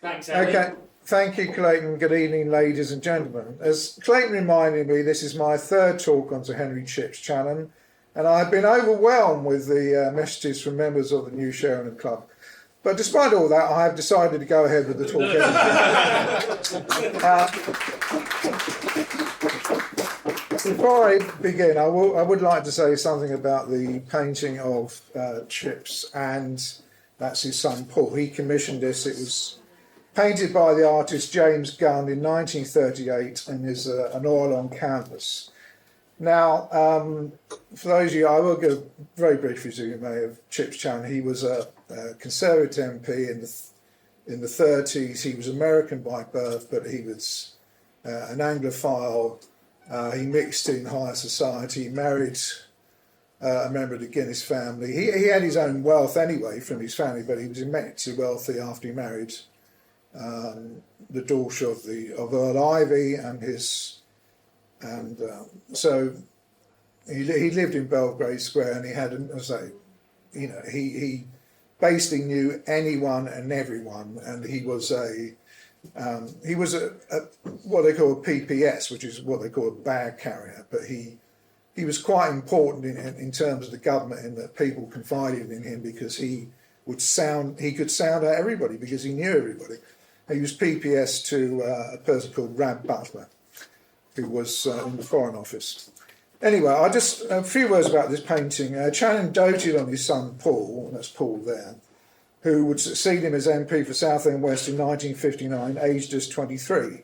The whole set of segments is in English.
Thanks, Henry. Okay, thank you, Clayton. Good evening, ladies and gentlemen. As Clayton reminded me, this is my third talk on Sir Henry Chips Channon, and I've been overwhelmed with the messages from members of the New Sheringham Club. But despite all that, I have decided to go ahead with the talk anyway. Before I begin, I would like to say something about the painting of Chips, and that's his son Paul. He commissioned this. It was painted by the artist James Gunn in 1938 and is an oil on canvas. Now, for those of you, I will give a very brief resume of Chips Channon. He was a Conservative MP in the 30s. He was American by birth, but he was an Anglophile. He mixed in higher society, married a member of the Guinness family. He had his own wealth anyway from his family, but he was immensely wealthy after he married the daughter of Earl Ivy so he lived in Belgrave Square, and he had, as I say, he basically knew anyone and everyone, and he was a what they call a PPS, which is what they call a bag carrier, but he was quite important in terms of the government, in that people confided in him because he could sound out everybody because he knew everybody. He was PPS to a person called Rab Butler, who was in the Foreign Office. Anyway, a few words about this painting. Channon doted on his son Paul, that's Paul there, who would succeed him as MP for Southend West in 1959, aged just 23.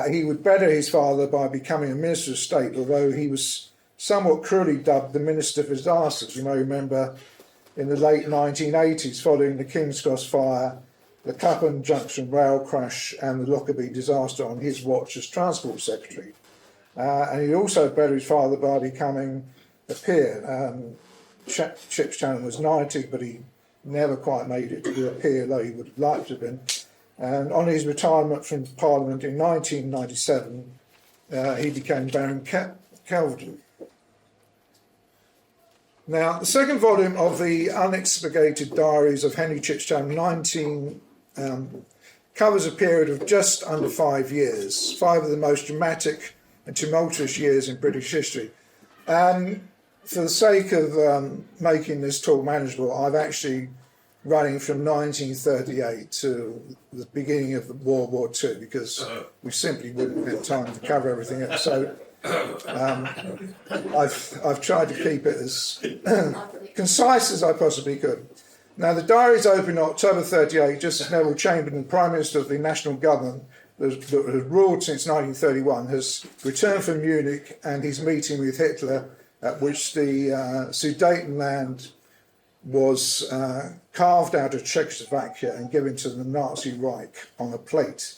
He would better his father by becoming a Minister of State, although he was somewhat cruelly dubbed the Minister for Disasters. You may remember in the late 1980s, following the King's Cross fire, the Clapham Junction rail crash and the Lockerbie disaster on his watch as Transport Secretary. And he also bettered his father by becoming a peer. Chips Channon was knighted, but he never quite made it to be a peer, though he would have liked to have been. And on his retirement from Parliament in 1997, he became Baron Kelvedon. Now, the second volume of the unexpurgated Diaries of Henry Chips Channon, covers a period of just under 5 years, 5 of the most dramatic and tumultuous years in British history. For the sake of making this talk manageable, I've actually running from 1938 to the beginning of World War II, because we simply wouldn't have time to cover everything else. So I've tried to keep it as concise as I possibly could. Now, the Diaries opened in October 38, just as Neville Chamberlain, Prime Minister of the National Government that has ruled since 1931, has returned from Munich and his meeting with Hitler, at which the Sudetenland was carved out of Czechoslovakia and given to the Nazi Reich on a plate.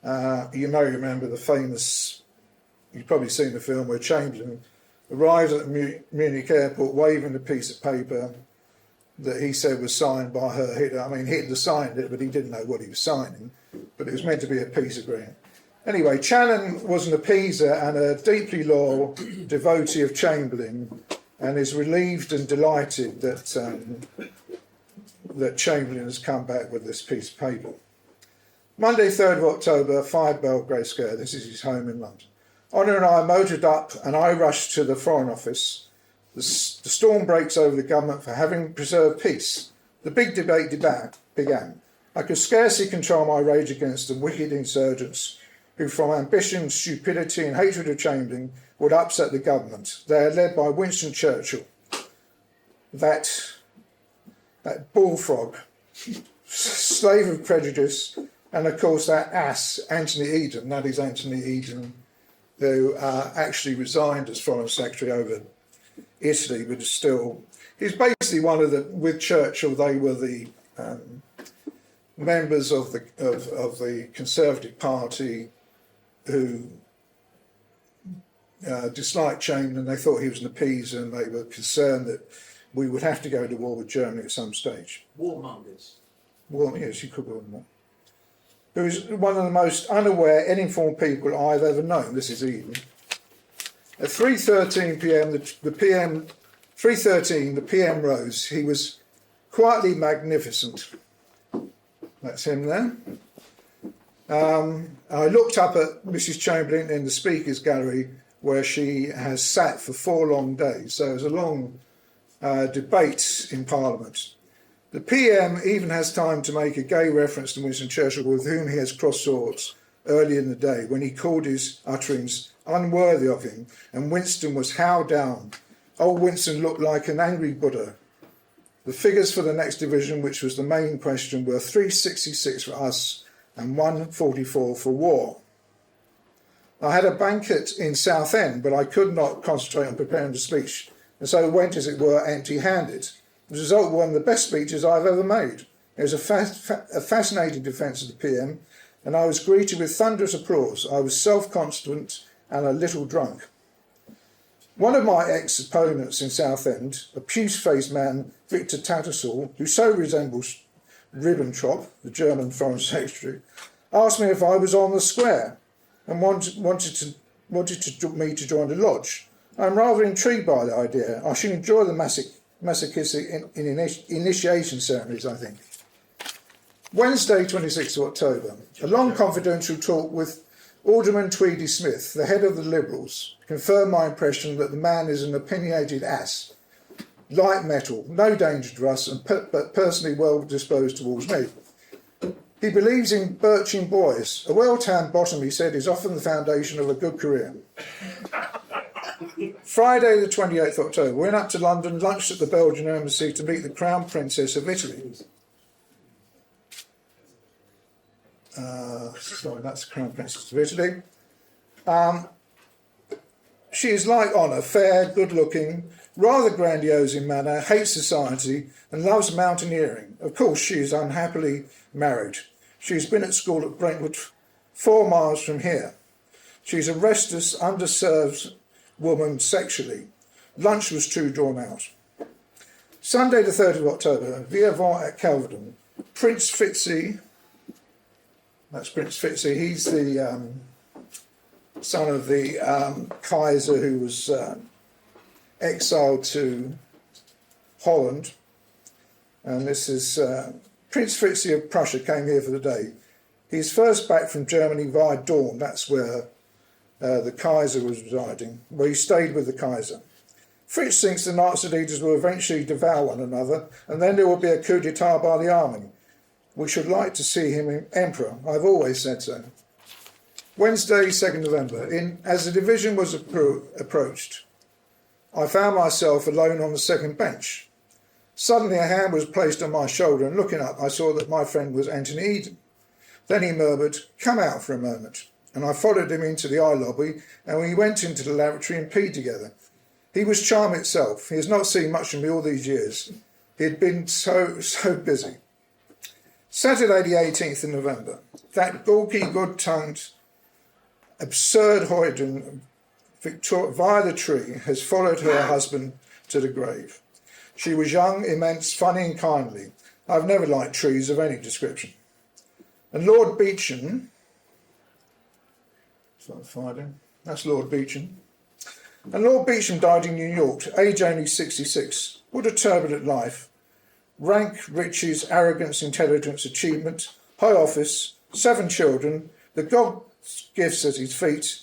You may remember the famous, you've probably seen the film, where Chamberlain arrived at the Munich airport waving a piece of paper that he said was signed by Hitler. I mean, Hitler signed it, but he didn't know what he was signing, but it was meant to be a peace agreement. Anyway, Channon was an appeaser and a deeply loyal devotee of Chamberlain, and is relieved and delighted that Chamberlain has come back with this piece of paper. Monday, 3rd of October, 5 Belgrave Square. This is his home in London. Honor and I motored up, and I rushed to the Foreign Office. The storm breaks over the government for having preserved peace. The big debate began. I could scarcely control my rage against the wicked insurgents who, from ambition, stupidity and hatred of Chamberlain, would upset the government. They are led by Winston Churchill, that bullfrog, slave of prejudice, and of course that ass, Anthony Eden. That is Anthony Eden, who actually resigned as Foreign Secretary over Italy, but still, he's basically one of with Churchill, they were the members of the Conservative Party who disliked Chamberlain. They thought he was an appeaser, and they were concerned that we would have to go to war with Germany at some stage. Warmongers. Yes, you could call them that. Who is one of the most unaware, uninformed people I've ever known. This is Eden. At 3:13 p.m., the PM rose. He was quietly magnificent. That's him there. I looked up at Mrs. Chamberlain in the Speakers Gallery, where she has sat for 4 long days. So it was a long debate in Parliament. The PM even has time to make a gay reference to Winston Churchill, with whom he has crossed swords early in the day, when he called his utterings unworthy of him, and Winston was howled down. Old Winston looked like an angry Buddha. The figures for the next division, which was the main question, were 366 for us and 144 for war. I had a banquet in Southend, but I could not concentrate on preparing the speech, and so went, as it were, empty-handed. The result was one of the best speeches I've ever made. It was a fascinating defence of the PM, and I was greeted with thunderous applause. I was self-confident and a little drunk. One of my ex-opponents in Southend, a puce-faced man, Victor Tattersall, who so resembles Ribbentrop, the German Foreign Secretary, asked me if I was on the square and wanted me to join the lodge. I'm rather intrigued by the idea. I should enjoy the masochistic initiation ceremonies, I think. Wednesday, 26th of October, a long confidential talk with Alderman Tweedy Smith, the head of the Liberals, confirmed my impression that the man is an opinionated ass, light metal, no danger to us, but personally well disposed towards me. He believes in birching boys. A well-tanned bottom, he said, is often the foundation of a good career. Friday the 28th of October, went up to London, lunched at the Belgian Embassy to meet the Crown Princess of Italy. Sorry, that's the Crown Princess of Italy. She is like honour, fair, good-looking, rather grandiose in manner, hates society and loves mountaineering. Of course, she is unhappily married. She's been at school at Brentwood, 4 miles from here. She's a restless, underserved woman sexually. Lunch was too drawn out. Sunday the 3rd of October, Via Vont at Kelvedon. Prince Fitzy, that's Prince Fitzy, he's the son of the Kaiser who was exiled to Holland. And this is Prince Fitzy of Prussia came here for the day. He's first back from Germany via Dorn, that's where the Kaiser was residing, where he stayed with the Kaiser. Fritz thinks the Nazi leaders will eventually devour one another, and then there will be a coup d'etat by the army. We should like to see him emperor. I've always said so. Wednesday, 2nd November. As the division was approached, I found myself alone on the second bench. Suddenly a hand was placed on my shoulder, and looking up, I saw that my friend was Anthony Eden. Then he murmured, "Come out for a moment." And I followed him into the eye lobby, and we went into the lavatory and peed together. He was charm itself. He has not seen much of me all these years. He had been so busy. Saturday the 18th of November. That gawky, good-tongued, absurd hoyden via the tree has followed her husband to the grave. She was young, immense, funny and kindly. I've never liked trees of any description. And Lord Beauchamp, that's Lord Beauchamp. And Lord Beauchamp died in New York, age only 66. What a turbulent life. Rank, riches, arrogance, intelligence, achievement, high office, 7 children, the God's gifts at his feet,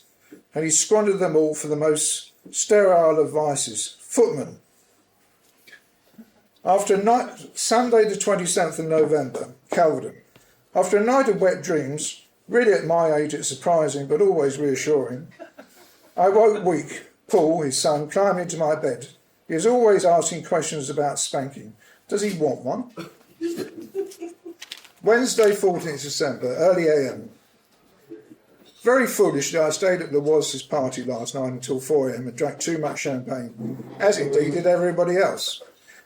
and he squandered them all for the most sterile of vices. Footman. Sunday the 27th of November, Kelvedon. After a night of wet dreams, really at my age it's surprising but always reassuring, I woke weak. Paul, his son, climbed into my bed. He is always asking questions about spanking. Does he want one? Wednesday, 14th December, early AM. Very foolishly, I stayed at Lewos's party last night until 4 AM and drank too much champagne, as indeed did everybody else.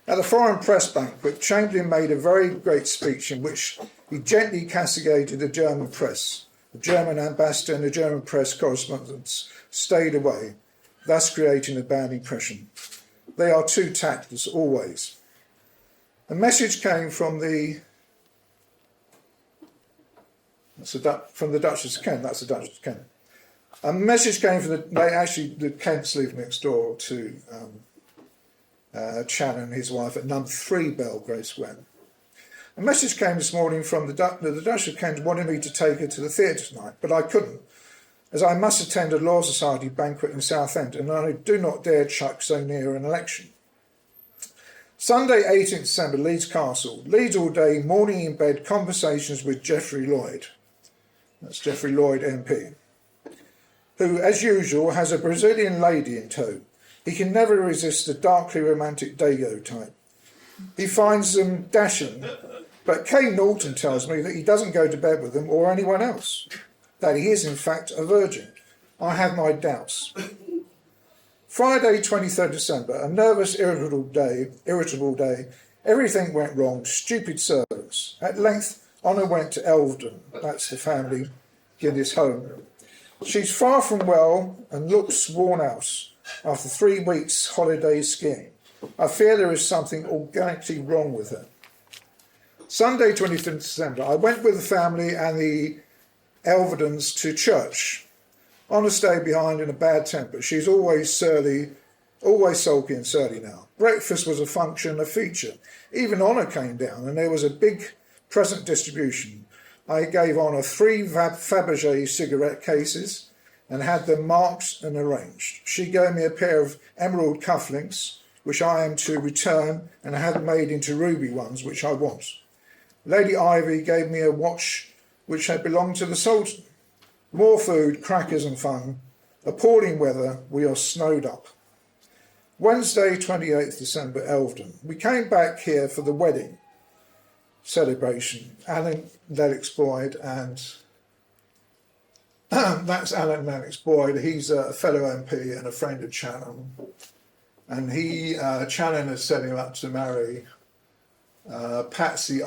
At the Foreign Press banquet, Chamberlain made a very great speech in which he gently castigated the German press. The German ambassador and the German press correspondents stayed away, thus creating a bad impression. They are too tactless always. A message came from the Duchess of Kent. That's the Duchess of Kent. A message came from the Kents live next door to Channon and his wife at number 3 Belgrave Square. A message came this morning from the Duchess of Kent wanting me to take her to the theatre tonight, but I couldn't, as I must attend a Law Society banquet in Southend, and I do not dare chuck so near an election. Sunday, 18th December, Leeds Castle. Leeds all day, morning in bed, conversations with Geoffrey Lloyd. That's Geoffrey Lloyd MP, who, as usual, has a Brazilian lady in tow. He can never resist the darkly romantic Dago type. He finds them dashing, but Kay Norton tells me that he doesn't go to bed with them or anyone else, that he is in fact a virgin. I have my doubts. Friday, 23rd December, a nervous, irritable day. Everything went wrong, stupid servants. At length, Honor went to Elvedon, that's the family Guinness home. She's far from well and looks worn out after 3 weeks holiday skiing. I fear there is something organically wrong with her. Sunday, 25th December, I went with the family and the Elvedons to church. Honor stayed behind in a bad temper. She's always sulky and surly now. Breakfast was a function, a feature. Even Honor came down and there was a big present distribution. I gave Honor 3 Fabergé cigarette cases and had them marked and arranged. She gave me a pair of emerald cufflinks, which I am to return and have made into ruby ones, which I want. Lady Ivy gave me a watch which had belonged to the Sultan. More food, crackers and fun. Appalling weather, we are snowed up. Wednesday, 28th December, Elvedon. We came back here for the wedding celebration. Alan Lennox Boyd, and that's Alan Lennox Boyd. He's a fellow MP and a friend of Channon. And Channon is setting up to marry Patsy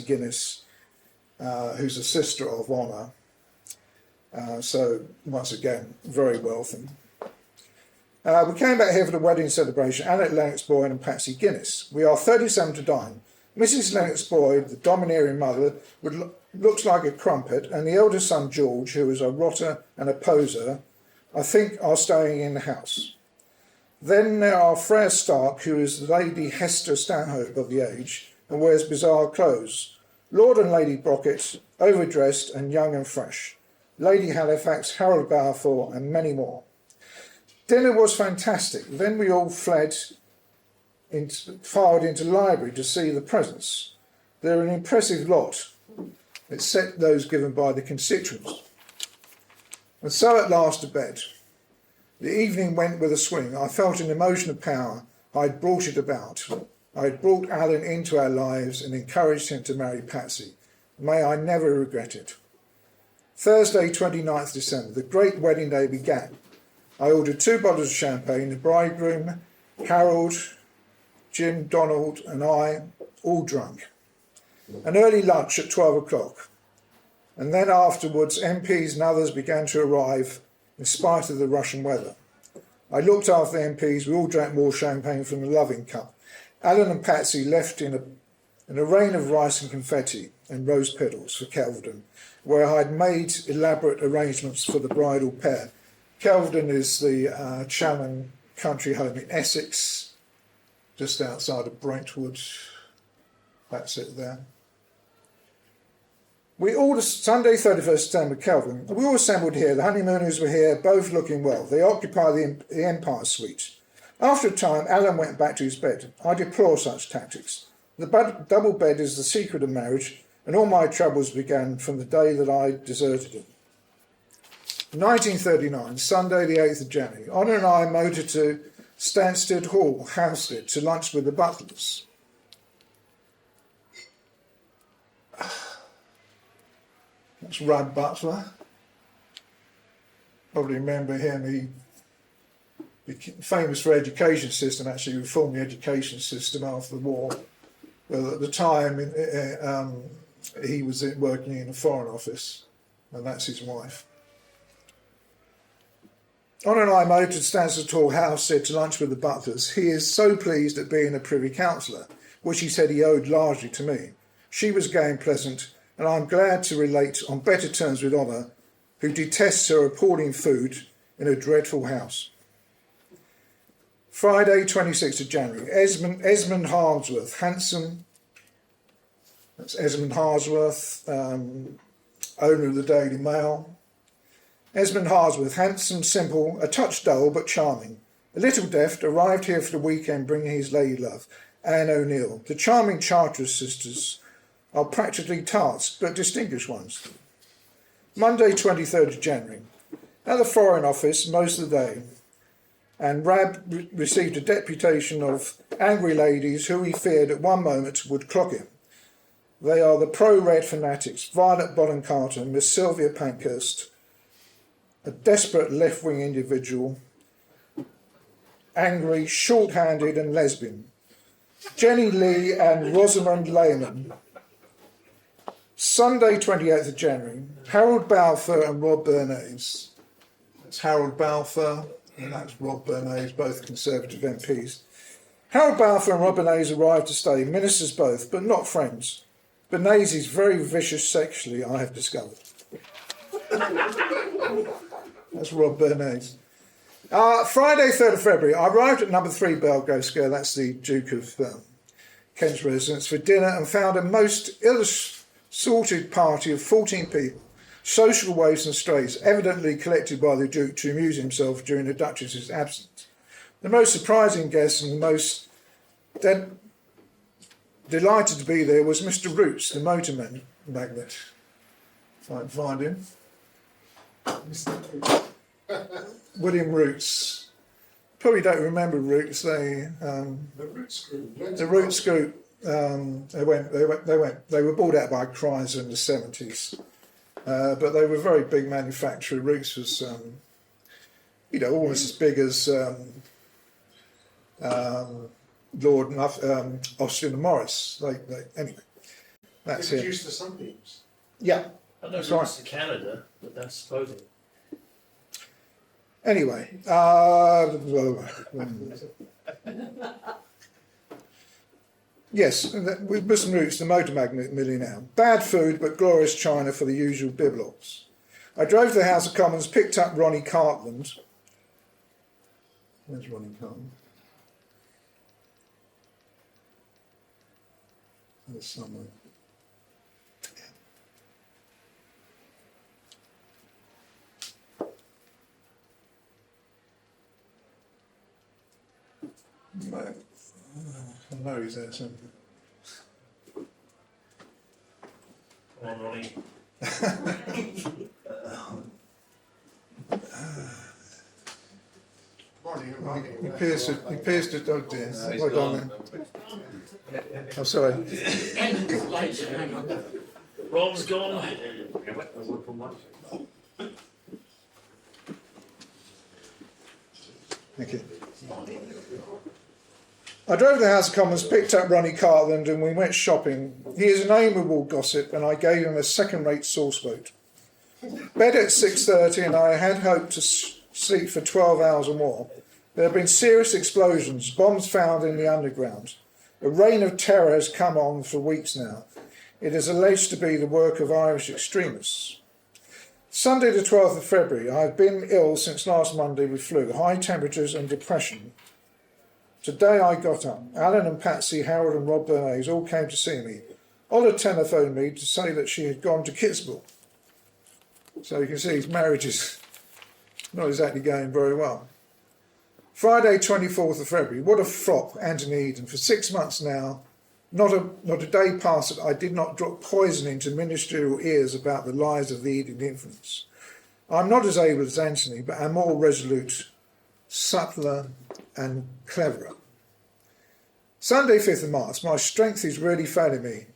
Guinness, who's a sister of Honor. So once again, very wealthy. We came back here for the wedding celebration. Annette Lennox Boyd and Patsy Guinness. We are 37 to dine. Mrs. Lennox Boyd, the domineering mother, looks like a crumpet, and the eldest son George, who is a rotter and a poser, I think are staying in the house. Then there are Freya Stark, who is Lady Hester Stanhope of the age and wears bizarre clothes. Lord and Lady Brockett, overdressed and young and fresh. Lady Halifax, Harold Balfour, and many more. Dinner was fantastic. Then we all filed into the library to see the presents. They're an impressive lot, except those given by the constituents. And so at last to bed. The evening went with a swing. I felt an emotion of power. I'd brought it about. I'd brought Alan into our lives and encouraged him to marry Patsy. May I never regret it. Thursday, 29th December, the great wedding day began. I ordered 2 bottles of champagne. The bridegroom, Harold, Jim, Donald and I, all drunk. An early lunch at 12 o'clock. And then afterwards, MPs and others began to arrive in spite of the Russian weather. I looked after the MPs. We all drank more champagne from the loving cup. Alan and Patsy left in a rain of rice and confetti and rose petals for Kelvedon, where I had made elaborate arrangements for the bridal pair. Kelvedon is the Channon country home in Essex, just outside of Brentwood. That's it there. Sunday 31st September, Kelvin. We all assembled here. The honeymooners were here, both looking well. They occupy the Empire Suite. After a time, Alan went back to his bed. I deplore such tactics. The double bed is the secret of marriage, and all my troubles began from the day that I deserted him. 1939, Sunday the 8th of January. Honor and I motored to Stansted Hall, Hampstead, to lunch with the Butlers. That's Rudd Butler. Probably remember him. He became famous for education system. Actually, reformed the education system after the war. Well, at the time, he was working in a foreign office, and that's his wife. Honor and I motored to Stansted Hall House to lunch with the Butlers. He is so pleased at being a Privy Councillor, which he said he owed largely to me. She was gay and pleasant, and I'm glad to relate on better terms with Honor, who detests her appalling food in a dreadful house. Friday, 26th of January. Esmond Hardsworth, handsome. That's Esmond Hardsworth, owner of the Daily Mail. Esmond Hardsworth, handsome, simple, a touch dull but charming. A little deft, arrived here for the weekend bringing his lady love, Anne O'Neill. The charming Charteris sisters are practically tarts, but distinguished ones. Monday, 23rd of January. At the Foreign Office most of the day, and Rab received a deputation of angry ladies who he feared at one moment would clock him. They are the pro-red fanatics, Violet Bonham-Carter, Miss Sylvia Pankhurst, a desperate left-wing individual, angry, short-handed and lesbian, Jenny Lee and Rosamond Lehman. Sunday, 28th of January, Harold Balfour and Rob Bernays. That's Harold Balfour and that's Rob Bernays, both Conservative MPs. Harold Balfour and Rob Bernays arrived to stay, ministers both, but not friends. Bernays is very vicious sexually, I have discovered. That's Rob Bernays. Friday, 3rd of February, I arrived at number 3 Belgrave Square, that's the Duke of Kent's residence, for dinner and found a most ill-assorted party of 14 people, social waifs and strays, evidently collected by the Duke to amuse himself during the Duchess's absence. The most surprising guest and the most delighted to be there was Mr. Roots, the motorman magnate. If I can find him. William Roots. Probably don't remember Roots. The Roots Group. They were bought out by Chrysler in the 70s. But they were a very big manufacturer. Roots was, almost as big as Lord and Austin and Morris. Anyway, that's it. They produced the Sunbeams. Yeah, I know that's Roots right. to Canada, but that's supposing. Anyway, yes, with Muslim Roots, the motor magnet millionaire. Bad food, but glorious china for the usual biblogs. I drove to the House of Commons, picked up Ronnie Cartland. Where's Ronnie Cartland? There's somewhere. No. I know he's there somewhere. Come on, Ronnie. He appears to, oh dear, what gone then? I'm sorry. Ron's gone. Thank you. I drove to the House of Commons, picked up Ronnie Cartland and we went shopping. He is an amiable gossip and I gave him a second-rate sauce boat. Bed at 6:30 and I had hoped to sleep for 12 hours or more. There have been serious explosions, bombs found in the underground. A reign of terror has come on for weeks now. It is alleged to be the work of Irish extremists. Sunday the 12th of February, I have been ill since last Monday with flu, high temperatures and depression. Today I got up. Alan and Patsy, Harold and Rob Bernays all came to see me. Ola telephoned me to say that she had gone to Kitzbühel. So you can see his marriage is not exactly going very well. Friday 24th of February, what a flop, Anthony Eden. For 6 months now, not a day passed that I did not drop poison into ministerial ears about the lies of the Eden influence. I'm not as able as Anthony, but am more resolute, subtler and cleverer. Sunday 5th of March, my strength is really failing me.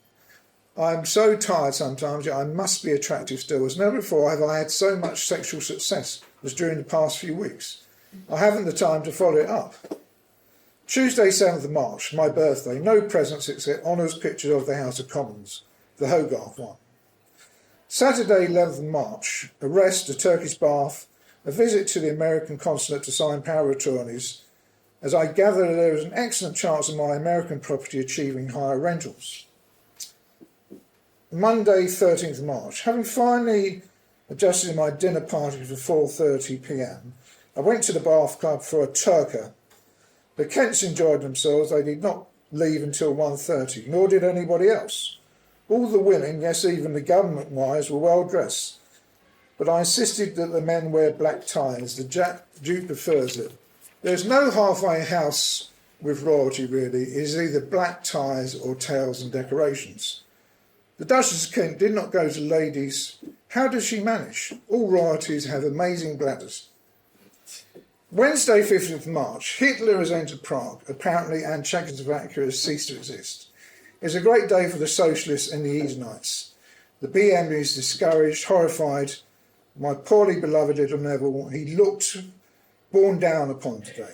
I'm so tired sometimes, yet I must be attractive still. As never before have I had so much sexual success as during the past few weeks. I haven't the time to follow it up. Tuesday 7th of March, my birthday, no presents except honours pictures of the House of Commons, the Hogarth one. Saturday 11th of March, arrest, a Turkish bath, a visit to the American consulate to sign power of attorneys, as I gather there is an excellent chance of my American property achieving higher rentals. Monday 13th of March, having finally adjusted my dinner party for 4:30 p.m, I went to the Bath Club for a turka. The Kents enjoyed themselves. They did not leave until 1:30, nor did anybody else. All the women, yes, even the government wives, were well dressed. But I insisted that the men wear black ties. The Duke prefers it. There's no halfway house with royalty, really. It is either black ties or tails and decorations. The Duchess of Kent did not go to ladies. How does she manage? All royalties have amazing bladders. Wednesday, 5th of March, Hitler has entered Prague, apparently, and Czechoslovakia has ceased to exist. It's a great day for the socialists and the Edenites. The BM is discouraged, horrified. My poorly beloved little Neville, he looked borne down upon today.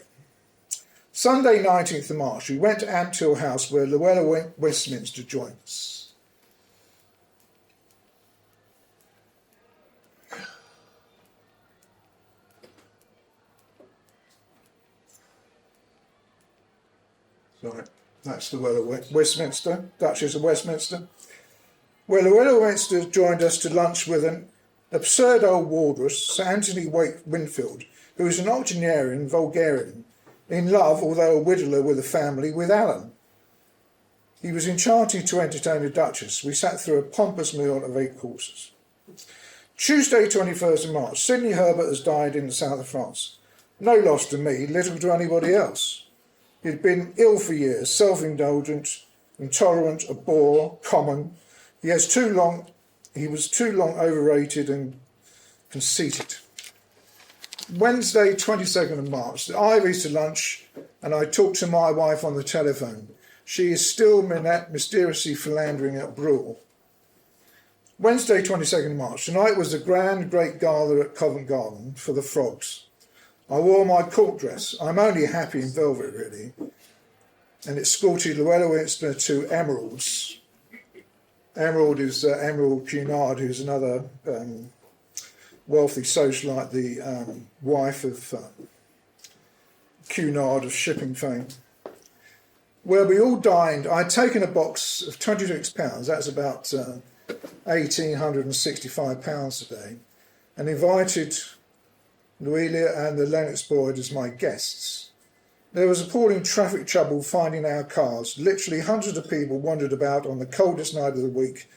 Sunday, 19th of March, we went to Ampthill House where Llewellyn Westminster joined us. Sorry, that's Llewellyn Westminster, Duchess of Westminster. Well, Llewellyn Westminster joined us to lunch with an absurd old wardress, Sir Anthony Winfield, who is an octogenarian vulgarian, in love, although a widower with a family, with Alan. He was enchanting to entertain the Duchess. We sat through a pompous meal of 8 courses. Tuesday, 21st of March, Sidney Herbert has died in the south of France. No loss to me, little to anybody else. He'd been ill for years, self-indulgent, intolerant, a bore, common. He was too long overrated and conceited. Wednesday, 22nd of March, the Ivies to lunch, and I talked to my wife on the telephone. She is still mysteriously philandering at Brule. Wednesday, 22nd of March, tonight was the grand great gala at Covent Garden for the Frogs. I wore my court dress. I'm only happy in velvet, really. And it escorted Llewellyn Westminster to Emerald's. Emerald is Emerald Cunard, who's another wealthy socialite, the wife of Cunard of shipping fame. Where we all dined. I'd taken a box of £26, that's about £1,865 a day, and invited Louisa and the Lennox board as my guests. There was appalling traffic trouble finding our cars. Literally hundreds of people wandered about on the coldest night of the week,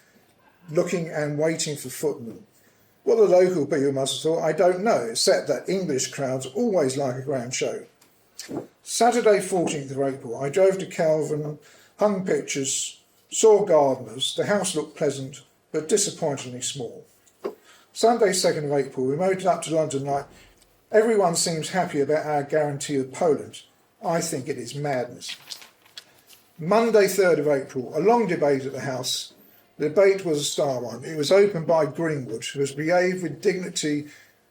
looking and waiting for footmen. What the local people must have thought, I don't know, except that English crowds always like a grand show. Saturday, 14th of April, I drove to Calvin, hung pictures, saw gardeners. The house looked pleasant, but disappointingly small. Sunday, 2nd of April, we motored up to London night. Everyone seems happy about our guarantee of Poland. I think it is madness. Monday, 3rd of April, a long debate at the House. The debate was a star one. It was opened by Greenwood, who has behaved with dignity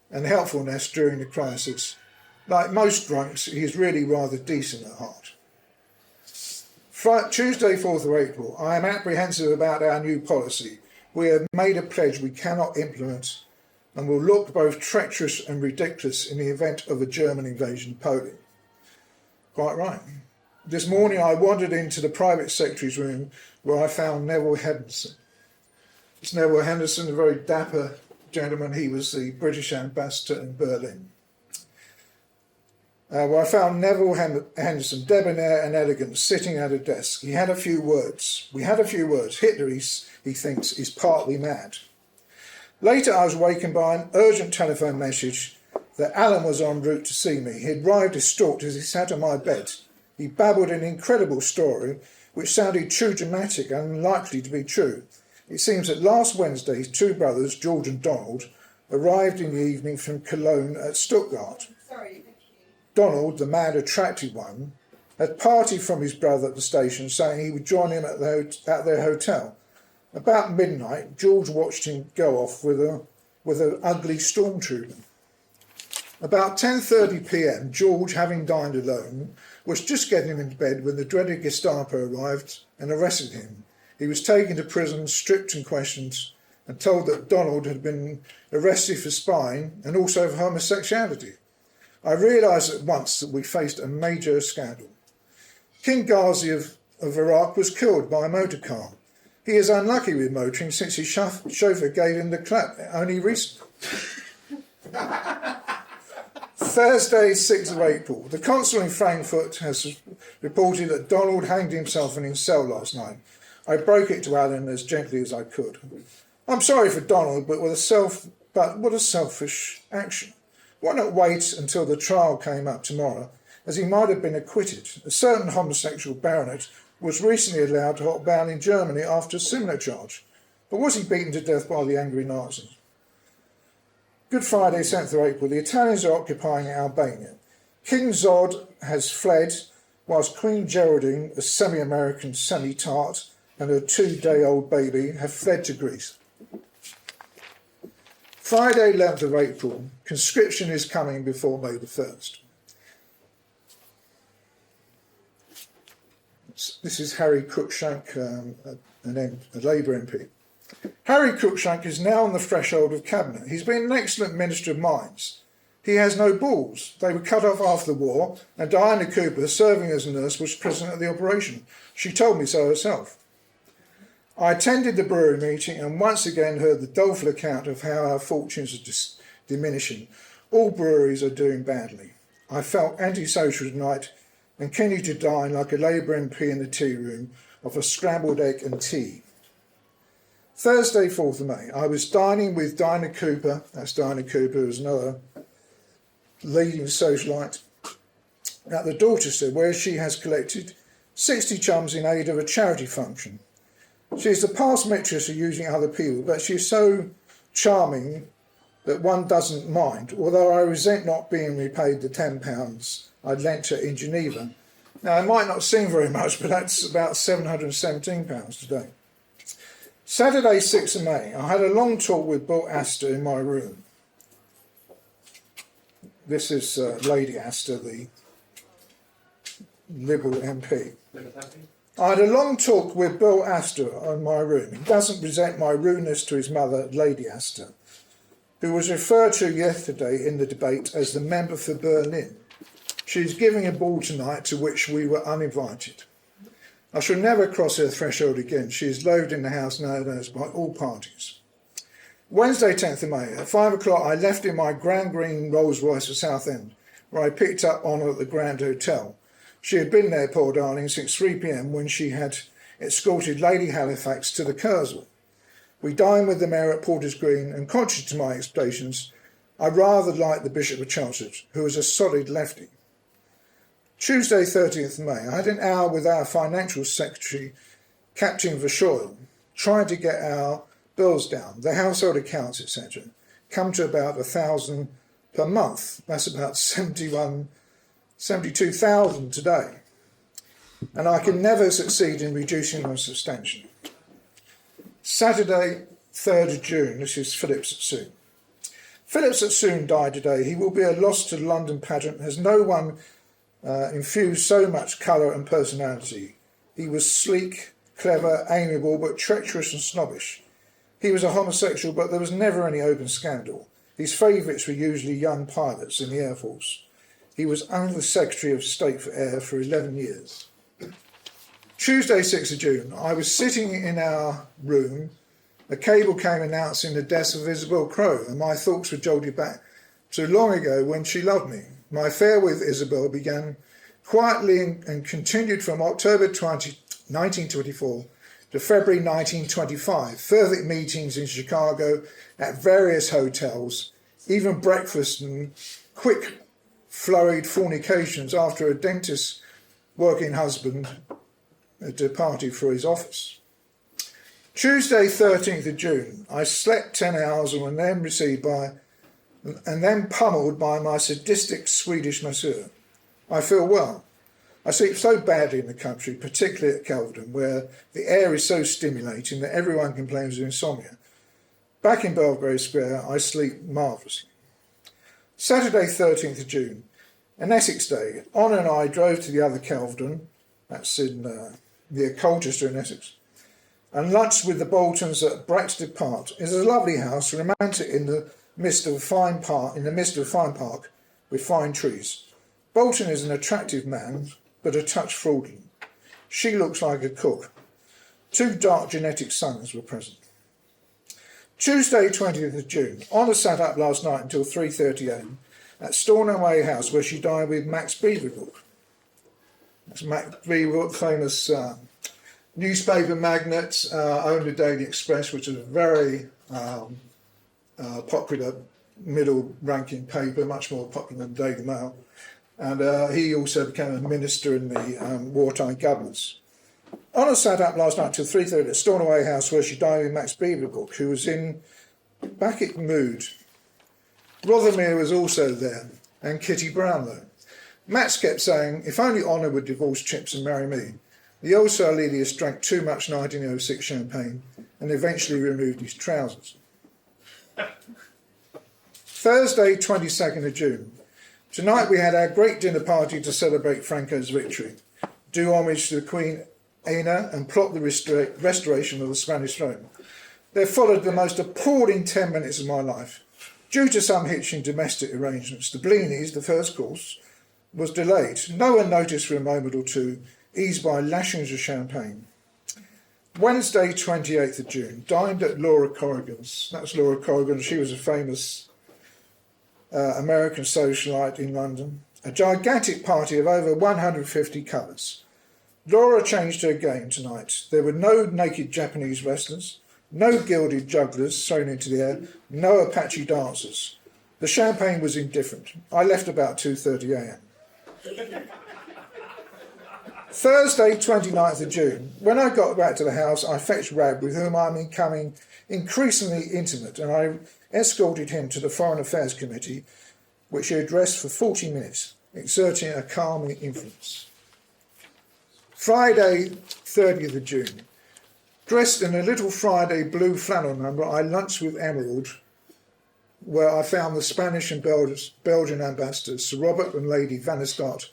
and helpfulness during the crisis. Like most drunks, he is really rather decent at heart. Tuesday, 4th of April, I am apprehensive about our new policy. We have made a pledge we cannot implement and will look both treacherous and ridiculous in the event of a German invasion of Poland. Quite right. This morning I wandered into the private secretary's room where I found Neville Henderson. It's Neville Henderson, a very dapper gentleman. He was the British ambassador in Berlin. Where I found Neville Henderson, debonair and elegant, sitting at a desk. He had a few words. We had a few words. Hitler, he thinks, is partly mad. Later I was awakened by an urgent telephone message that Alan was en route to see me. He had arrived distraught as he sat on my bed. He babbled an incredible story which sounded too dramatic and unlikely to be true. It seems that last Wednesday his 2 brothers, George and Donald, arrived in the evening from Cologne at Stuttgart. Donald, the mad, attractive one, had parted from his brother at the station, saying he would join him at their hotel. About midnight, George watched him go off with an ugly stormtrooper. About 10:30 p.m, George, having dined alone, was just getting into bed when the dreaded Gestapo arrived and arrested him. He was taken to prison, stripped and questioned, and told that Donald had been arrested for spying and also for homosexuality. I realised at once that we faced a major scandal. King Ghazi of Iraq was killed by a motor car. He is unlucky with motoring since his chauffeur gave him the clap only recently. Thursday, 6th of April. The consul in Frankfurt has reported that Donald hanged himself in his cell last night. I broke it to Alan as gently as I could. I'm sorry for Donald, but what a selfish action. Why not wait until the trial came up tomorrow, as he might have been acquitted? A certain homosexual baronet was recently allowed to hot bail in Germany after a similar charge. But was he beaten to death by the angry Nazis? Good Friday, 7th of April. The Italians are occupying Albania. King Zod has fled, whilst Queen Geraldine, a semi-American semi-tart, and her 2-day-old baby have fled to Greece. Friday, 11th of April. Conscription is coming before May the 1st. This is Harry Cruikshank, a Labour MP. Harry Cruikshank is now on the threshold of cabinet. He's been an excellent Minister of Mines. He has no balls. They were cut off after the war, and Diana Cooper, serving as a nurse, was present at the operation. She told me so herself. I attended the brewery meeting and once again heard the doleful account of how our fortunes are diminishing. All breweries are doing badly. I felt antisocial tonight and continued to dine like a Labour MP in the tea room off a scrambled egg and tea. Thursday, 4th of May, I was dining with Diana Cooper. That's Diana Cooper, who's another leading socialite, at the Dorchester, where she has collected 60 chums in aid of a charity function. She is the past mistress of using other people, but she is so charming that one doesn't mind, although I resent not being repaid the £10 I lent her in Geneva. Now, it might not seem very much, but that's about £717 today. Saturday, 6th of May, I had a long talk with Bill Astor in my room. This is Lady Astor, the Liberal MP. I had a long talk with Bill Astor in my room. He doesn't resent my rudeness to his mother, Lady Astor, who was referred to yesterday in the debate as the member for Berlin. She's giving a ball tonight to which we were uninvited. I shall never cross her threshold again. She is loathed in the House nowadays by all parties. Wednesday, 10th of May, at 5 o'clock, I left in my Grand Green Rolls Royce for Southend, where I picked up Honour at the Grand Hotel. She had been there, poor darling, since 3 p.m. when she had escorted Lady Halifax to the Curzon. We dined with the mayor at Porter's Green, and conscious to my expectations, I rather liked the Bishop of Chelmsford, who was a solid lefty. Tuesday, 30th of May, I had an hour with our Financial Secretary, Captain Verschoyle, trying to get our bills down, the household accounts, etc., come to about £1,000 per month. That's about 72,000 today. And I can never succeed in reducing them substantially. Saturday, 3rd of June, this is Philip Satsoon. Philip Satsoon died today. He will be a loss to the London pageant, as no one infused so much colour and personality. He was sleek, clever, amiable, but treacherous and snobbish. He was a homosexual, but there was never any open scandal. His favourites were usually young pilots in the Air Force. He was Under Secretary of State for Air for 11 years. Tuesday, 6th of June, I was sitting in our room. A cable came announcing the death of Isabel Crowe, and my thoughts were jolted back to long ago when she loved me. My affair with Isabel began quietly and continued from October 1924 to February 1925. Further meetings in Chicago at various hotels, even breakfast and quick flurried fornications after a dentist working husband departed for his office. Tuesday, 13th of June, I slept 10 hours and then pummeled by my sadistic Swedish masseur. I feel well. I sleep so badly in the country, particularly at Kelvedon, where the air is so stimulating that everyone complains of insomnia. Back in Belgrave Square, I sleep marvellously. Saturday, 13th of June, an Essex day. Honor and I drove to the other Kelvedon, that's in near Colchester in Essex, and lunched with the Boltons at Braxted Park. It is a lovely house, romantic in the midst of a fine park, with fine trees. Bolton is an attractive man, but a touch fraudulent. She looks like a cook. 2 dark genetic sons were present. Tuesday, 20th of June. Honour sat up last night until 3:30 a.m. at Stornoway House, where she dined with Max Beaverbrook. That's Max Beaverbrook, famous newspaper magnate, owned the Daily Express, which is a very popular middle-ranking paper, much more popular than Daily Mail. And he also became a minister in the wartime governments. Honor sat up last night till 3:30 at Stornoway House, where she dined with Max Beaverbrook, who was in Bacchic mood. Rothermere was also there, and Kitty Brownlow. Max kept saying, if only Honor would divorce Chips and marry me. The old Sir Lelius drank too much 1906 champagne and eventually removed his trousers. Thursday, 22nd of June. Tonight we had our great dinner party to celebrate Franco's victory, do homage to the Queen Ana and plot the restoration of the Spanish throne. There followed the most appalling 10 minutes of my life. Due to some hitch in domestic arrangements, the blinis, the first course, was delayed. No one noticed for a moment or two, eased by lashings of champagne. Wednesday, 28th of June, dined at Laura Corrigan's. That's Laura Corrigan. She was a famous American socialite in London. A gigantic party of over 150 colours. Laura changed her game tonight. There were no naked Japanese wrestlers, no gilded jugglers thrown into the air, no Apache dancers. The champagne was indifferent. I left about 2:30 a.m. Thursday, 29th of June. When I got back to the house, I fetched Rab, with whom I'm becoming increasingly intimate, and I escorted him to the Foreign Affairs Committee, which he addressed for 40 minutes, exerting a calming influence. Friday, 30th of June. Dressed in a little Friday blue flannel number, I lunched with Emerald, where I found the Spanish and Belgian ambassadors, Sir Robert and Lady Vanestart,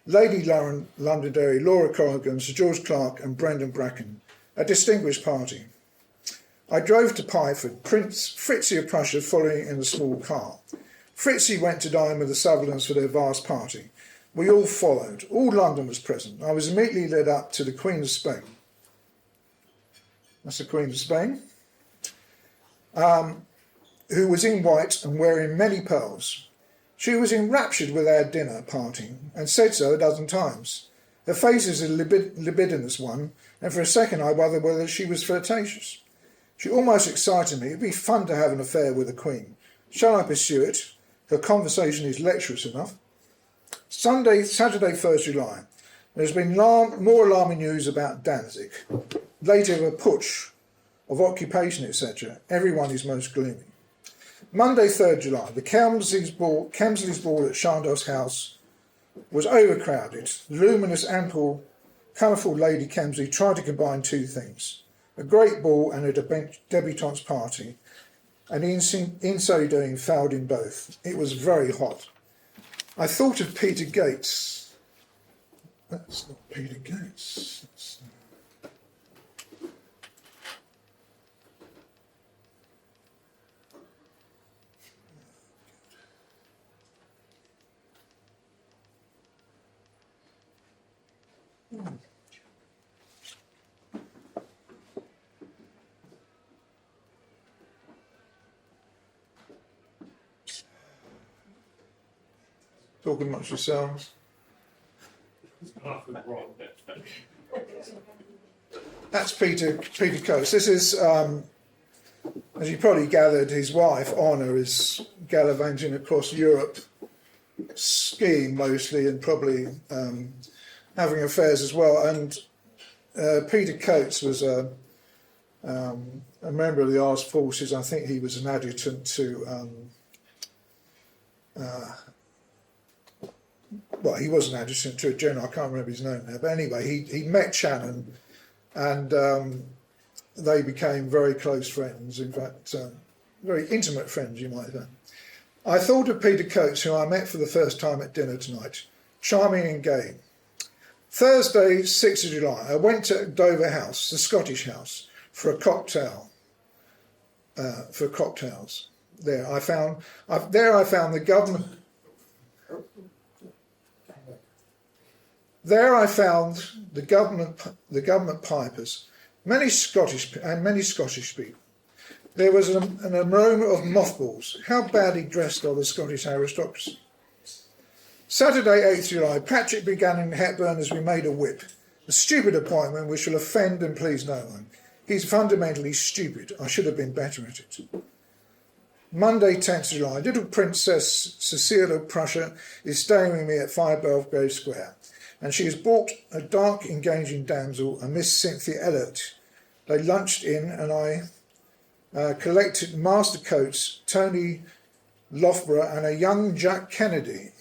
Lady Londonderry, Laura Corrigan, Sir George Clark and Brendan Bracken, a distinguished party. I drove to Pyford, Prince Fritzi of Prussia following in a small car. Fritzi went to dine with the Sutherlands for their vast party. We all followed. All London was present. I was immediately led up to the Queen of Spain. That's the Queen of Spain. Who was in white and wearing many pearls. She was enraptured with our dinner party and said so a dozen times. Her face is a libidinous one, and for a second I wondered whether she was flirtatious. She almost excited me. It'd be fun to have an affair with a queen. Shall I pursue it? Her conversation is lecherous enough. Saturday, 1st July. There's been more alarming news about Danzig. Later, a putsch of occupation, etc. Everyone is most gloomy. Monday, 3rd July. The Kemsley's ball at Chandos House was overcrowded. The luminous, ample, colourful Lady Kemsley tried to combine two things: a great ball and a debutante's party, and in so doing fouled in both. It was very hot. I thought of Peter Gates. That's not Peter Gates. Talking amongst yourselves. That's Peter Coates. This is, as you probably gathered, his wife, Honor, is gallivanting across Europe, skiing mostly, and probably having affairs as well. And Peter Coates was a member of the armed forces. I think he was an adjutant to... well, he was an adjutant to a general, I can't remember his name now, but anyway, he met Channon, and they became very close friends, in fact, very intimate friends, you might say. I thought of Peter Coates, who I met for the first time at dinner tonight, charming and gay. Thursday, 6th of July, I went to Dover House, the Scottish House, for a cocktail, for cocktails. There I found the government... There I found the government pipers, many Scottish people. There was an aroma of mothballs. How badly dressed are the Scottish aristocracy? Saturday, 8th July. Patrick began in Hepburn as we made a whip. A stupid appointment which will offend and please no one. He's fundamentally stupid. I should have been better at it. Monday, 10th July. Little Princess Cecile of Prussia is staying with me at 5 Belgrave Square, and she has brought a dark, engaging damsel, a Miss Cynthia Elliot. They lunched in, and I collected Master Coates, Tony Loughborough, and a young Jack Kennedy.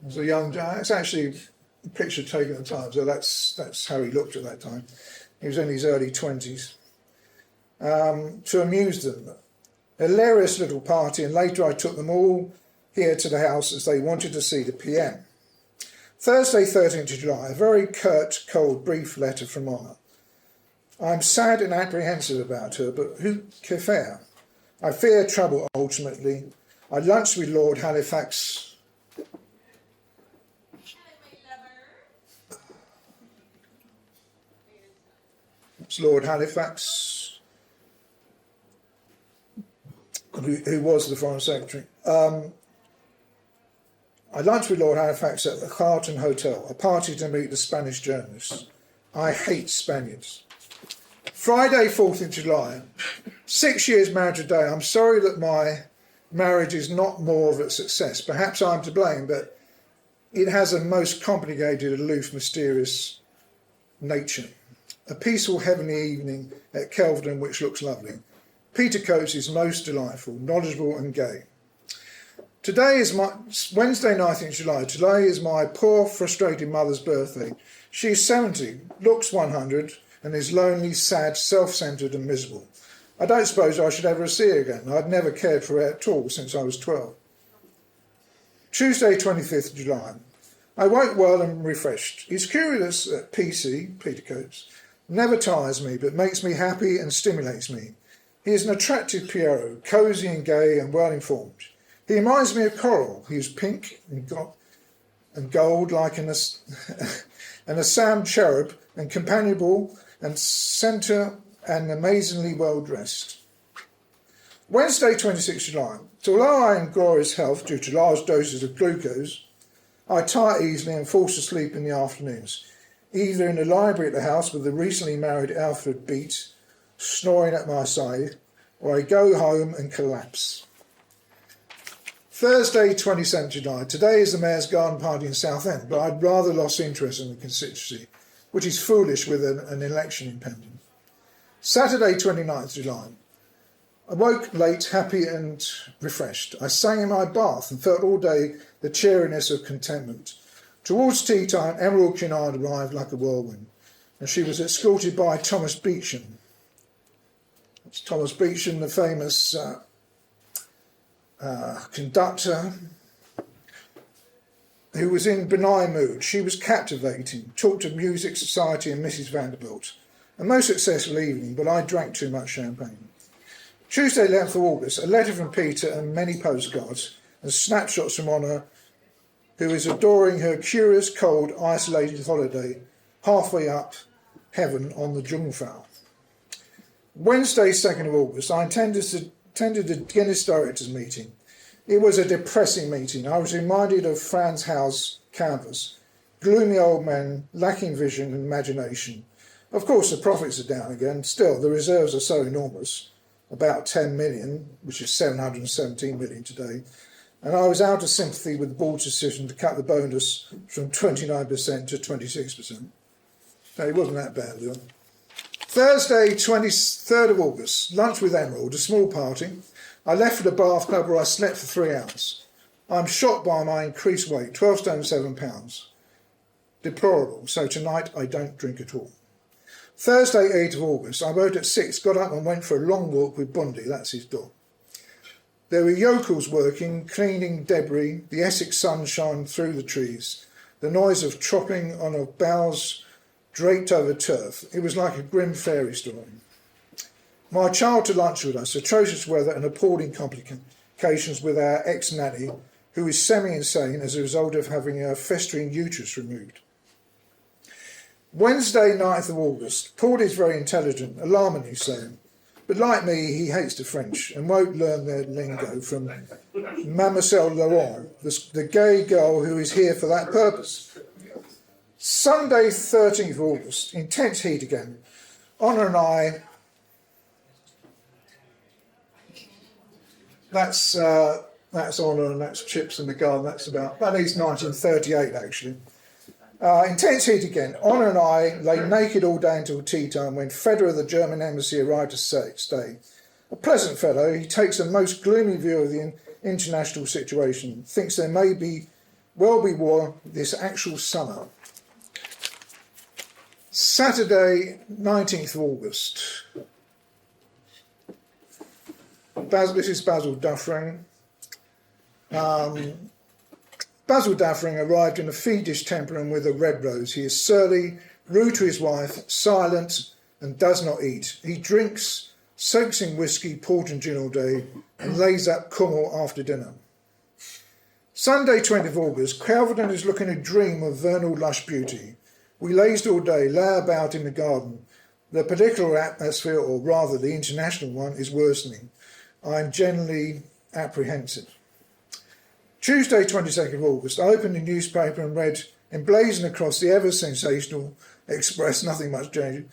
There's a young Jack. It's actually a picture taken at the time, so that's how he looked at that time. He was in his early 20s. To amuse them. Hilarious little party, and later I took them all here to the house as they wanted to see the PM. Thursday, 13th of July, a very curt, cold, brief letter from Honor. I'm sad and apprehensive about her, but who can fear? I fear trouble ultimately. I lunched with Lord Halifax. It's Lord Halifax, who was the Foreign Secretary. I lunched with Lord Halifax at the Carlton Hotel, a party to meet the Spanish journalists. I hate Spaniards. Friday, 4th of July. 6 years married today. I'm sorry that my marriage is not more of a success. Perhaps I'm to blame, but it has a most complicated, aloof, mysterious nature. A peaceful, heavenly evening at Kelvedon, which looks lovely. Peter Coates is most delightful, knowledgeable and gay. Today is my Wednesday, 19th July. Today is my poor, frustrated mother's birthday. She's 70, looks 100, and is lonely, sad, self-centred and miserable. I don't suppose I should ever see her again. I'd never cared for her at all since I was 12. Tuesday, 25th July. I woke well and refreshed. It's curious that PC, Peter Coates, never tires me, but makes me happy and stimulates me. He is an attractive Pierrot, cosy and gay and well-informed. He reminds me of Coral. He is pink and gold like an Assam cherub, and companionable and centre and amazingly well-dressed. Wednesday, 26th July. So although I am in glorious health due to large doses of glucose, I tire easily and fall asleep in the afternoons, either in the library at the house with the recently married Alfred Beat snoring at my side, or I go home and collapse. Thursday, 27th July. Today is the Mayor's garden party in Southend, but I'd rather lost interest in the constituency, which is foolish with an election impending. Saturday, 29th July. I woke late, happy and refreshed. I sang in my bath and felt all day the cheeriness of contentment. Towards tea time, Emerald Kinnaird arrived like a whirlwind, and she was escorted by Thomas Beecham. It's Thomas Beecham, the famous conductor, who was in benign mood. She was captivating, talked of music, society and Mrs. Vanderbilt. A most successful evening, but I drank too much champagne. Tuesday, 11th of August, a letter from Peter and many postcards and snapshots from Honor, who is adoring her curious, cold, isolated holiday halfway up heaven on the Jungfrau. Wednesday, 2nd of August, I attended the Guinness Directors meeting. It was a depressing meeting. I was reminded of Franz Hauer's canvas, gloomy old man, lacking vision and imagination. Of course, the profits are down again. Still, the reserves are so enormous, about 10 million, which is 717 million today. And I was out of sympathy with the board's decision to cut the bonus from 29% to 26%. No, it wasn't that bad, though. Thursday, 23rd of August, lunch with Emerald, a small party. I left for the bath club where I slept for 3 hours. I'm shocked by my increased weight, 12 stone 7 pounds. Deplorable, so tonight I don't drink at all. Thursday, 8th of August, I woke at 6, got up and went for a long walk with Bundy, that's his dog. There were yokels working, cleaning debris, the Essex sun shone through the trees, the noise of chopping on of boughs draped over turf. It was like a grim fairy story. My child to lunch with us, atrocious weather and appalling complications with our ex-nanny, who is semi-insane as a result of having her festering uterus removed. Wednesday, 9th of August. Paul is very intelligent, alarmingly so. But like me, he hates the French and won't learn their lingo from Mademoiselle Laurent, the gay girl who is here for that purpose. Sunday 13th August, intense heat again. Honor and I, that's Honor and that's Chips in the Garden, that is 1938 actually. Intense heat again. Honor and I lay naked all day until tea time when Federer of the German embassy arrived to stay. A pleasant fellow, he takes a most gloomy view of the international situation, thinks there may well be war this actual summer. Saturday, 19th August. This is Basil Dufferin. Basil Dufferin arrived in a fiendish temper and with a red rose. He is surly, rude to his wife, silent, and does not eat. He drinks, soaks in whisky, port and gin all day, and lays up Kummel after dinner. Sunday, 20th August. Calverton is looking a dream of vernal lush beauty. We lazed all day, lay about in the garden. The political atmosphere, or rather the international one, is worsening. I am generally apprehensive. Tuesday, 22nd of August, I opened the newspaper and read, emblazoned across the ever-sensational Express, nothing much changed,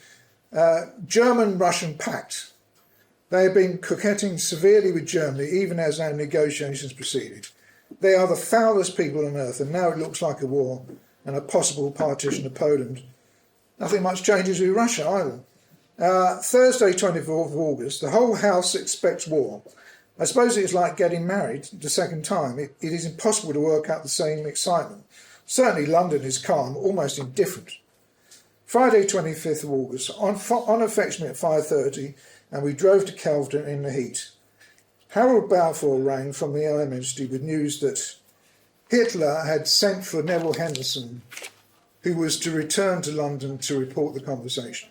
German-Russian pact. They have been coquetting severely with Germany, even as our negotiations proceeded. They are the foulest people on earth, and now it looks like a war and a possible partition of Poland. Nothing much changes with Russia either. Thursday, 24th of August, the whole house expects war. I suppose it's like getting married the second time. It is impossible to work out the same excitement. Certainly London is calm, almost indifferent. Friday, 25th of August, on affectionate at 5:30, and we drove to Calverton in the heat. Harold Balfour rang from the Air Ministry with news that Hitler had sent for Neville Henderson, who was to return to London to report the conversation.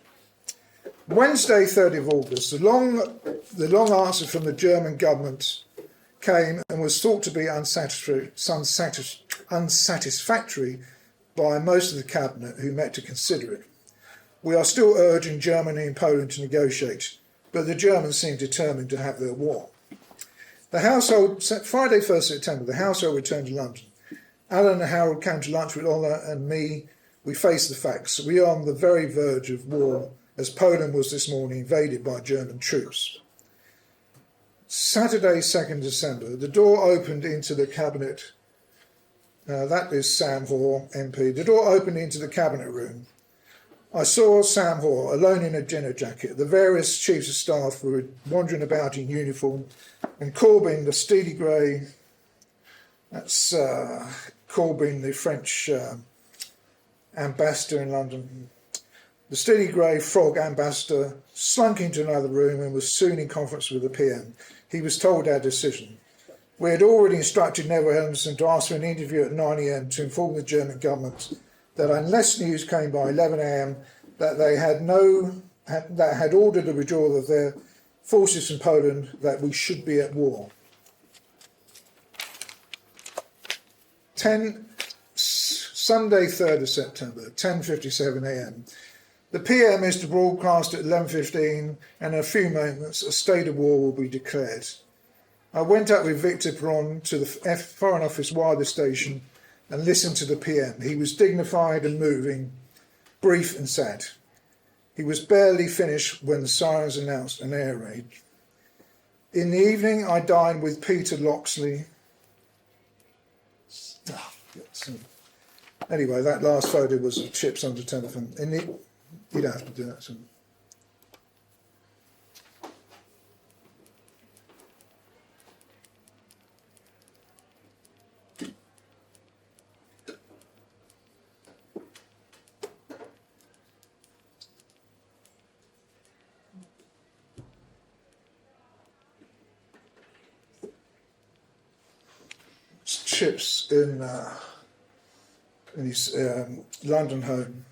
Wednesday, 30th of August, the long answer from the German government came and was thought to be unsatisfactory by most of the cabinet who met to consider it. We are still urging Germany and Poland to negotiate, but the Germans seem determined to have their war. The household, Friday, 1st September, the household returned to London. Alan and Harold came to lunch with Ola and me. We faced the facts. We are on the very verge of war, as Poland was this morning invaded by German troops. Saturday, 2nd December, the door opened into the cabinet. That is Sam Hoare, MP. The door opened into the cabinet room. I saw Sam Hoare alone in a dinner jacket. The various chiefs of staff were wandering about in uniform, and Corbyn, the steely grey, that's Corbyn, the French ambassador in London. The steely grey frog ambassador slunk into another room and was soon in conference with the PM. He was told our decision. We had already instructed Neville Henderson to ask for an interview at 9 a.m. to inform the German government that unless news came by 11 a.m. that they had ordered the withdrawal of their forces from Poland, that we should be at war. Sunday, 3rd of September, 10:57 a.m. The PM is to broadcast at 11:15, and in a few moments a state of war will be declared. I went up with Victor Perron to the Foreign Office wireless station and listened to the PM. He was dignified and moving, brief and sad. He was barely finished when the sirens announced an air raid. In the evening, I dined with Peter Loxley. Anyway, that last photo was of Chips under telephone. You don't have to do that. So. Chips in his London home.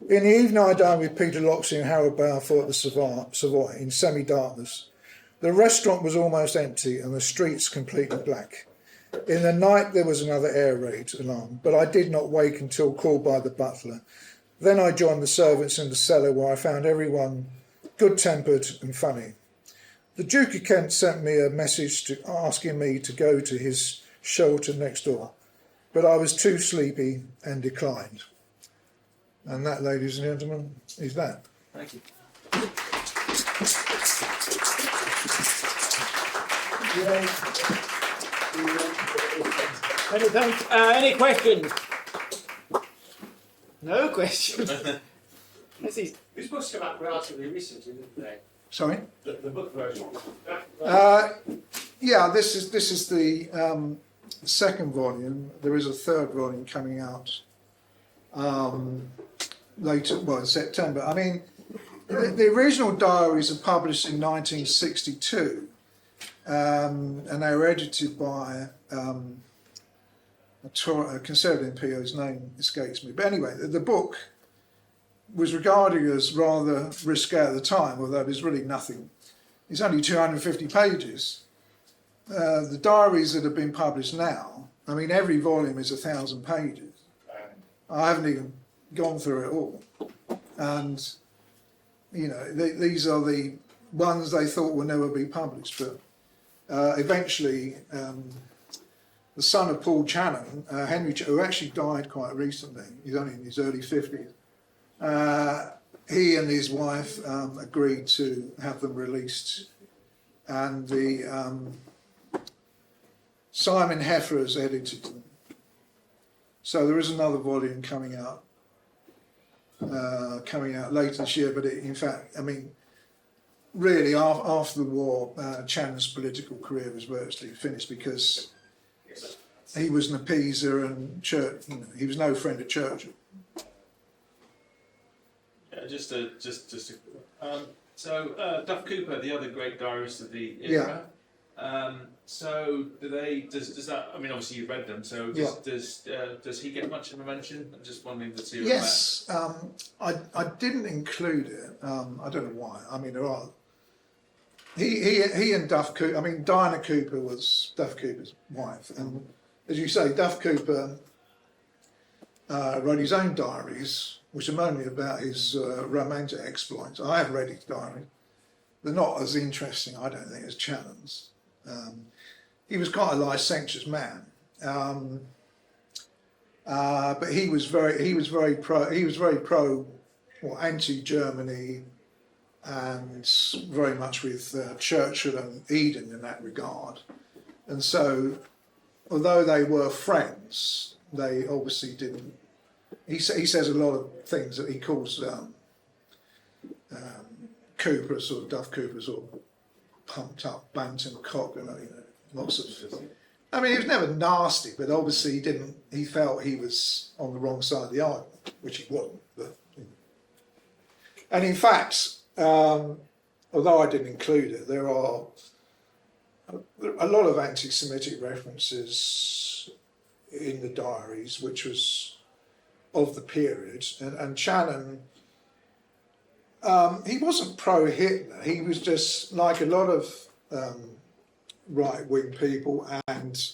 In the evening, I dined with Peter Loxley and Harold Balfour at the Savoy in semi-darkness. The restaurant was almost empty and the streets completely black. In the night, there was another air raid alarm, but I did not wake until called by the butler. Then I joined the servants in the cellar, where I found everyone good-tempered and funny. The Duke of Kent sent me a message asking me to go to his shelter next door, but I was too sleepy and declined. And that, ladies and gentlemen, is that. Thank you. Many thanks. Any questions? No questions. These books come out relatively recently, didn't they? Sorry? The book version. Yeah, this is the second volume. There is a third volume coming out later, well, in September. I mean, the original diaries are published in 1962, and they were edited by a Conservative MP whose name escapes me. But anyway, the book was regarded as rather risque at the time, although there's really nothing. It's only 250 pages. The diaries that have been published now, I mean, every volume is 1,000 pages. I haven't even gone through it all. And, you know, these are the ones they thought will never be published. But eventually, the son of Paul Channon, Henry, who actually died quite recently, he's only in his early 50s, he and his wife agreed to have them released. And the Simon Heffer has edited them. So there is another volume coming out later this year. But in fact, I mean, really, after the war, Channon's political career was virtually finished because he was an appeaser and he was no friend of Churchill. Yeah, so Duff Cooper, the other great diarist of the era. So does that? I mean, obviously you've read them. So does he get much of a mention? I'm just wondering to see. Yes, I didn't include it. I don't know why. I mean, there are. He and Duff Cooper. I mean, Diana Cooper was Duff Cooper's wife, and as you say, Duff Cooper wrote his own diaries, which are mainly about his romantic exploits. I have read his diary. They're not as interesting, I don't think, as Channon's. He was quite a licentious man, but he was very pro, or anti-Germany, and very much with Churchill and Eden in that regard. And so, although they were friends, they obviously didn't. He says a lot of things that he calls Cooper, sort of Duff Cooper, sort of pumped up bantam cock, you know, lots of. I mean, he was never nasty, but obviously he felt he was on the wrong side of the argument, which he wasn't. But, you know. And in fact, although I didn't include it, there are a lot of anti-Semitic references in the diaries, which was of the period, and Channon, he wasn't pro-Hitler. He was just like a lot of right-wing people and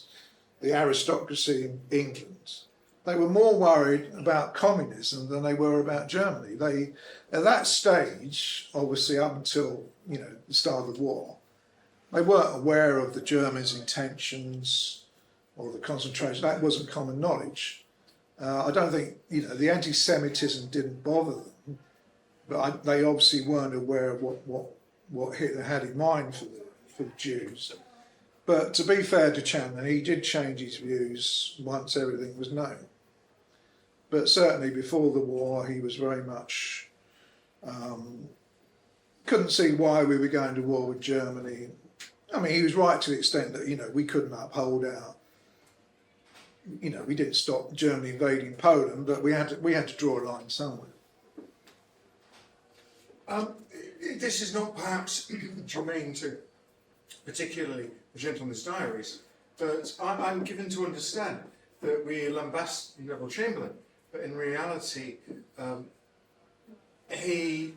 the aristocracy in England. They were more worried about communism than they were about Germany. They, at that stage, obviously up until the start of the war, they weren't aware of the Germans' intentions or the concentration. That wasn't common knowledge. I don't think the anti-Semitism didn't bother them, but they obviously weren't aware of what Hitler had in mind for the Jews. But to be fair to Channon, he did change his views once everything was known. But certainly before the war, he was very much couldn't see why we were going to war with Germany. I mean, he was right to the extent that we couldn't uphold our. We didn't stop Germany invading Poland, but we had to draw a line somewhere. This is not perhaps germane to particularly the Gentleman's Diaries, but I'm given to understand that we lambast Neville Chamberlain, but in reality, he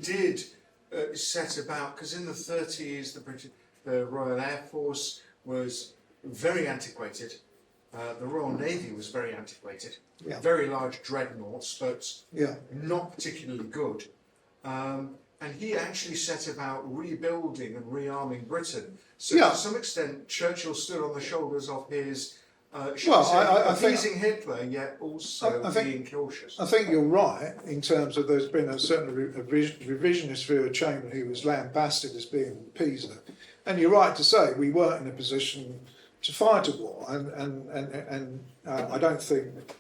did set about, because in the 30s the Royal Air Force was very antiquated. The Royal Navy was very antiquated, very large dreadnoughts, but not particularly good. and he actually set about rebuilding and rearming Britain. So Yeah. to some extent, Churchill stood on the shoulders of his, Well, I think- appeasing Hitler, yet also I think- being cautious. I think you're right in terms of there's been a certain revisionist view of Chamberlain who was lambasted as being an appeaser. And you're right to say we weren't in a position to fight a war, and I don't think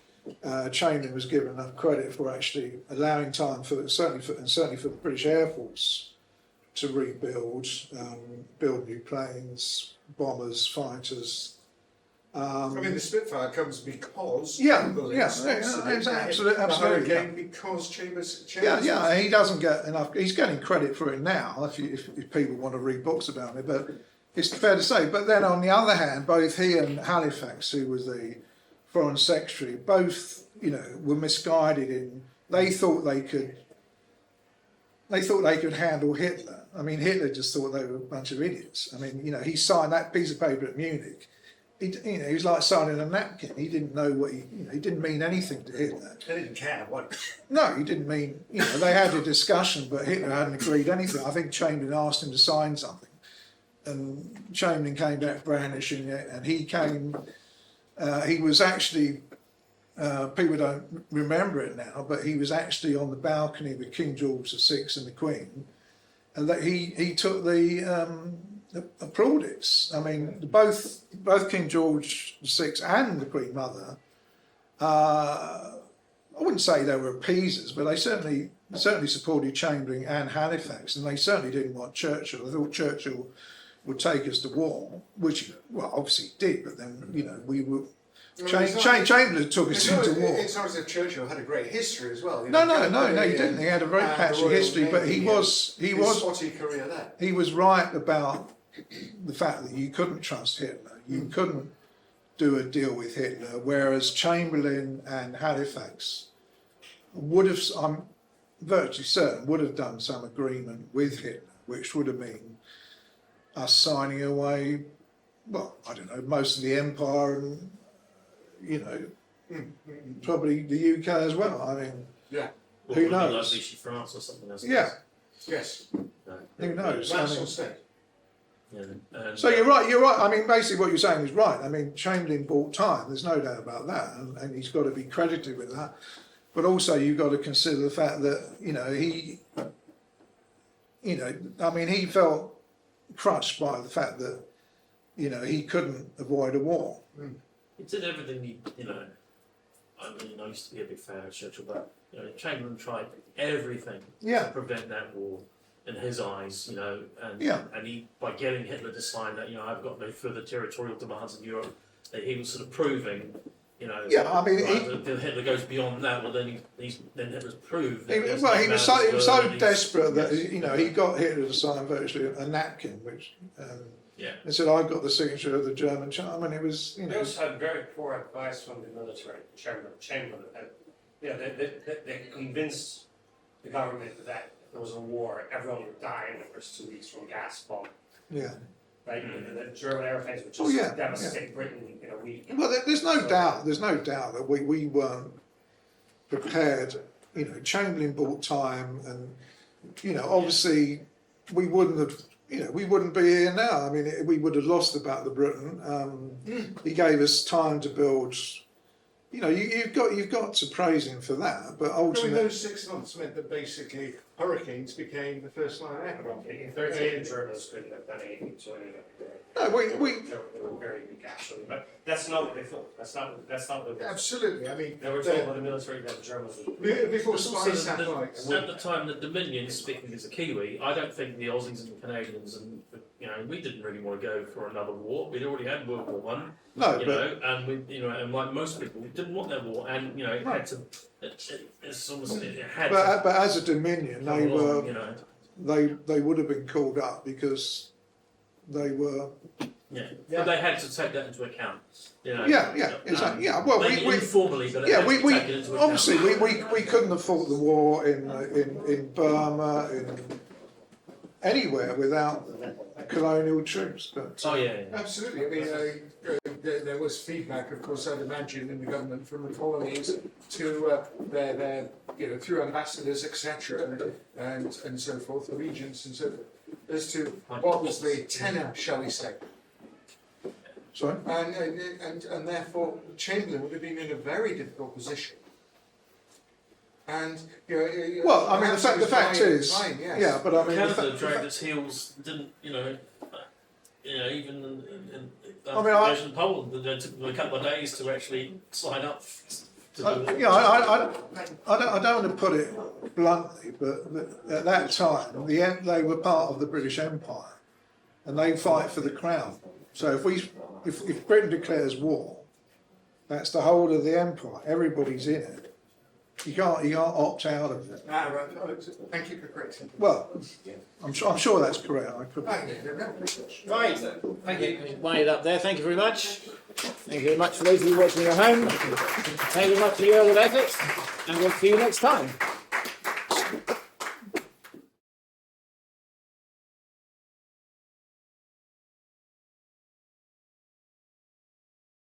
Chamberlain was given enough credit for actually allowing time for certainly for the British Air Force to rebuild, build new planes, bombers, fighters. I mean, the Spitfire comes because Absolutely, again, because Chambers. Yeah, he doesn't get enough. He's getting credit for it now. If people want to read books about it, but it's fair to say. But then on the other hand, both he and Halifax, who was the Foreign Secretary, both were misguided in they thought they could handle Hitler. I mean, Hitler just thought they were a bunch of idiots. I mean, he signed that piece of paper at Munich. He was like signing a napkin. He didn't know what he didn't mean anything to Hitler. They didn't care, what? No, he didn't mean, they had a discussion, but Hitler hadn't agreed anything. I think Chamberlain asked him to sign something, and Chamberlain came back brandishing it, and he was actually, people don't remember it now, but he was actually on the balcony with King George VI and the Queen, and that he took the plaudits. I mean, both King George VI and the Queen Mother, I wouldn't say they were appeasers, but they certainly supported Chamberlain and Halifax, and they certainly didn't want Churchill. They thought Churchill would take us to war, which, well, obviously he did, but then, we were... Chamberlain took us into war. It's not as if Churchill had a great history as well. No, he didn't. He had a very patchy history, but he was spotty career there. He was right about the fact that you couldn't trust Hitler. You couldn't do a deal with Hitler, whereas Chamberlain and Halifax would have, I'm virtually certain, would have done some agreement with Hitler, which would have been us signing away, well, I don't know, most of the empire and, probably the UK as well. I mean, who knows? Like Vichy France or something else. Yeah. Yes. Who knows? National state. Yeah, So you're right. I mean, basically what you're saying is right. I mean, Chamberlain bought time. There's no doubt about that, and he's got to be credited with that. But also you've got to consider the fact that he felt crushed by the fact that he couldn't avoid a war. He did everything I used to be a big fan of Churchill, but Chamberlain tried everything to prevent that war in his eyes, and he, by getting Hitler to sign that, I've got no further territorial demands in Europe, that he was sort of proving, that Hitler goes beyond that. Well, then Hitler's proved. He was so desperate that he got Hitler to sign virtually a napkin, which. He said, "I've got the signature of the German Chancellor." It was, They also had very poor advice from the military, Chamberlain. They convinced the government that if there was a war, everyone would die in the first 2 weeks from gas bomb. Yeah. Right? The German airplanes would just devastate Britain in a week. Well, there's no doubt that we weren't prepared. Chamberlain bought time, and obviously we wouldn't have. We wouldn't be here now. I mean, we would have lost the Battle of Britain. He gave us time to build. You've got to praise him for that. But ultimately, those 6 months meant that basically hurricanes became the first line of aircraft. In 38, the Germans couldn't have done anything to any of it. no, They were very weak, actually. But that's not what they thought. That's not what they Absolutely. I mean, They were told by the military that the Germans would. before Also, spy satellites. at the time, the Dominions, speaking as a Kiwi, I don't think the Aussies and the Canadians and we didn't really want to go for another war. We'd already had World War One. And we, and like most people, we didn't want that war, and it had to. It's almost it had. but as a Dominion, to they come were along, they would have been called up because they were. But they had to take that into account. Exactly. Well, maybe we informally, but we take it into obviously account. we couldn't have fought the war in Burma, in anywhere without colonial troops. But Oh yeah. Absolutely. I mean, there was feedback, of course, I'd imagine, in the government from the colonies to their through ambassadors, etc., and so forth, the regents and so forth, as to what was the tenor, shall we say. Sorry? And therefore, Chamberlain would have been in a very difficult position. And well, I mean, the fact is, yeah, but I mean, Canada dragged its heels, didn't even in Poland, it took them a couple of days to actually sign up. I don't want to put it bluntly, but at that time, they were part of the British Empire, and they fight for the crown. So if Britain declares war, that's the whole of the empire. Everybody's in it. You can't opt out of it. Right. Thank you for correcting. Well, I'm sure that's correct. I could. Right. Thank you. Wind it up there. Thank you very much. Thank you very much for those of you watching at home. Thank you very much to the Earl of Essex, and we'll see you next time.